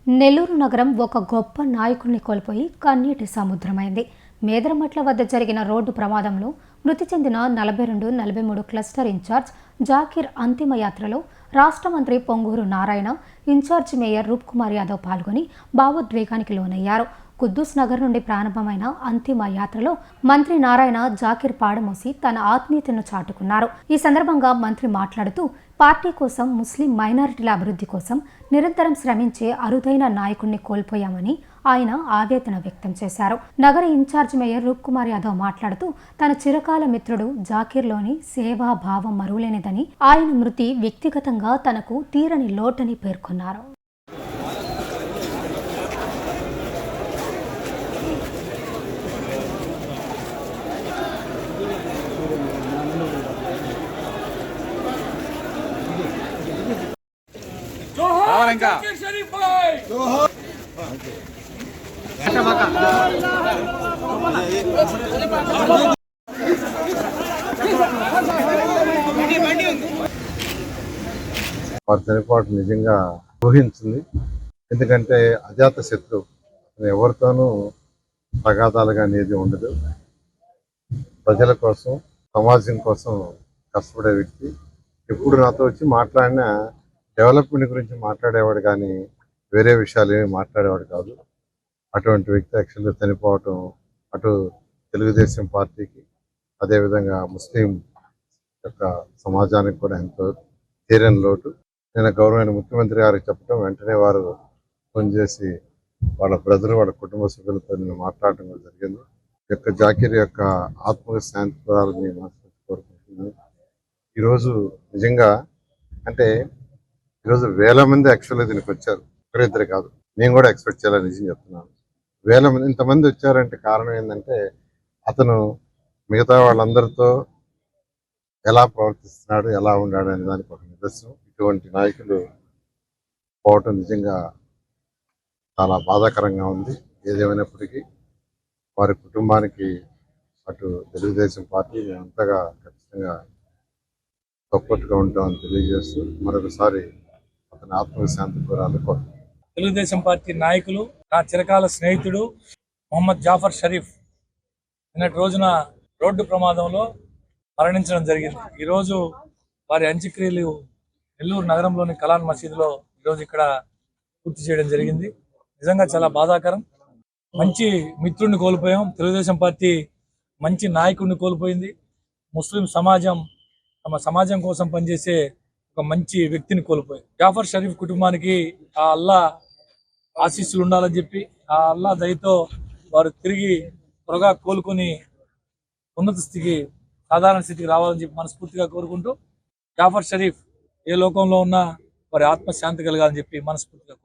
నెల్లూరు నగరం ఒక గొప్ప నాయకుడిని కోల్పోయి కన్నీటి సముద్రమైంది. మేదరమట్ల వద్ద జరిగిన రోడ్డు ప్రమాదంలో మృతి చెందిన 42-43 క్లస్టర్ ఇన్ఛార్జ్ జాకీర్ అంతిమ యాత్రలో రాష్ట్ర మంత్రి పొంగూరు నారాయణ, ఇన్ఛార్జ్ మేయర్ రూప్కుమార్ యాదవ్ పాల్గొని భావోద్వేగానికి లోనయ్యారు. కుద్దూస్ నగర్ నుండి ప్రారంభమైన అంతిమ యాత్రలో మంత్రి నారాయణ జాకీర్ పాడమోసి తన ఆత్మీయతను చాటుకున్నారు. ఈ సందర్భంగా మంత్రి మాట్లాడుతూ పార్టీ కోసం, ముస్లిం మైనారిటీల అభివృద్ధి కోసం నిరంతరం శ్రమించే అరుదైన నాయకుడిని కోల్పోయామని ఆయన ఆవేదన వ్యక్తం చేశారు. నగర ఇన్ఛార్జ్ మేయర్ రూప్కుమార్ యాదవ్ మాట్లాడుతూ తన చిరకాల మిత్రుడు జాకీర్లోని సేవా భావం మరువలేనిదని, ఆయన మృతి వ్యక్తిగతంగా తనకు తీరని లోటని పేర్కొన్నారు. వారి చనిపోవడం నిజంగా ఊహించింది. ఎందుకంటే అజాత శత్రువు, ఎవరితోనూ తగాదాలుగా అనేది ఉండదు. ప్రజల కోసం, సమాజం కోసం కష్టపడే వ్యక్తి. ఎప్పుడు నాతో వచ్చి మాట్లాడినా డెవలప్మెంట్ గురించి మాట్లాడేవాడు కానీ వేరే విషయాలు ఏమి మాట్లాడేవాడు కాదు. అటువంటి వ్యక్తి యాక్చువల్గా చనిపోవటం అటు తెలుగుదేశం పార్టీకి, అదేవిధంగా ముస్లిం యొక్క సమాజానికి కూడా ఎంతో తీరని లోటు. నేను గౌరవమైన ముఖ్యమంత్రి గారికి చెప్పడం, వెంటనే వారు ఫోన్ చేసి వాళ్ళ బ్రదర్, వాళ్ళ కుటుంబ సభ్యులతో నేను మాట్లాడటం కూడా జరిగింది. యొక్క జాకీర్ యొక్క ఆత్మక శాంతి కోరాలని కోరుకుంటున్నాను. ఈరోజు నిజంగా అంటే ఈరోజు వేల మంది యాక్చువల్గా దీనికి వచ్చారు, ఒకరిద్దరు కాదు. నేను కూడా ఎక్స్పెక్ట్ చేయాలని నిజం చెప్తున్నాను. వేల మంది ఇంతమంది వచ్చారంటే కారణం ఏంటంటే అతను మిగతా వాళ్ళందరితో ఎలా ప్రవర్తిస్తున్నాడు, ఎలా ఉన్నాడు అనే దానికి ఒక నిదర్శనం. ఇటువంటి నాయకులు పోవటం నిజంగా చాలా బాధాకరంగా ఉంది. ఏదేమైనప్పటికీ వారి కుటుంబానికి అటు తెలుగుదేశం పార్టీ అంతగా ఖచ్చితంగా సపోర్ట్గా ఉంటామని తెలియజేస్తూ మరొకసారి అతని ఆత్మశాంతి కోరాలి. తెలుగుదేశం పార్టీ నాయకులు, నా చిరకాల స్నేహితుడు మొహమ్మద్ జాఫర్ షరీఫ్ నిన్నటి రోజున రోడ్డు ప్రమాదంలో మరణించడం జరిగింది. ఈరోజు వారి అంత్యక్రియలు నెల్లూరు నగరంలోని కలాన్ మసీదులో ఈరోజు ఇక్కడ పూర్తి చేయడం జరిగింది. నిజంగా చాలా బాధాకరం. మంచి మిత్రుడిని కోల్పోయాం. తెలుగుదేశం పార్టీ మంచి నాయకుడిని కోల్పోయింది. ముస్లిం సమాజం తమ సమాజం కోసం పనిచేసే ఒక మంచి వ్యక్తిని కోల్పోయింది. జాఫర్ షరీఫ్ కుటుంబానికి ఆ అల్లా ఆశీస్సులు ఉండాలని చెప్పి, ఆ అల్లా దయతో వారు తిరిగి త్వరగా కోలుకొని ఉన్నత స్థితికి, సాధారణ స్థితికి రావాలని చెప్పి మనస్ఫూర్తిగా కోరుకుంటూ, జాఫర్ షరీఫ్ ఏ లోకంలో ఉన్నా వారి ఆత్మశాంతి కలగాలని చెప్పి మనస్ఫూర్తిగా కోరుకుంటున్నాను.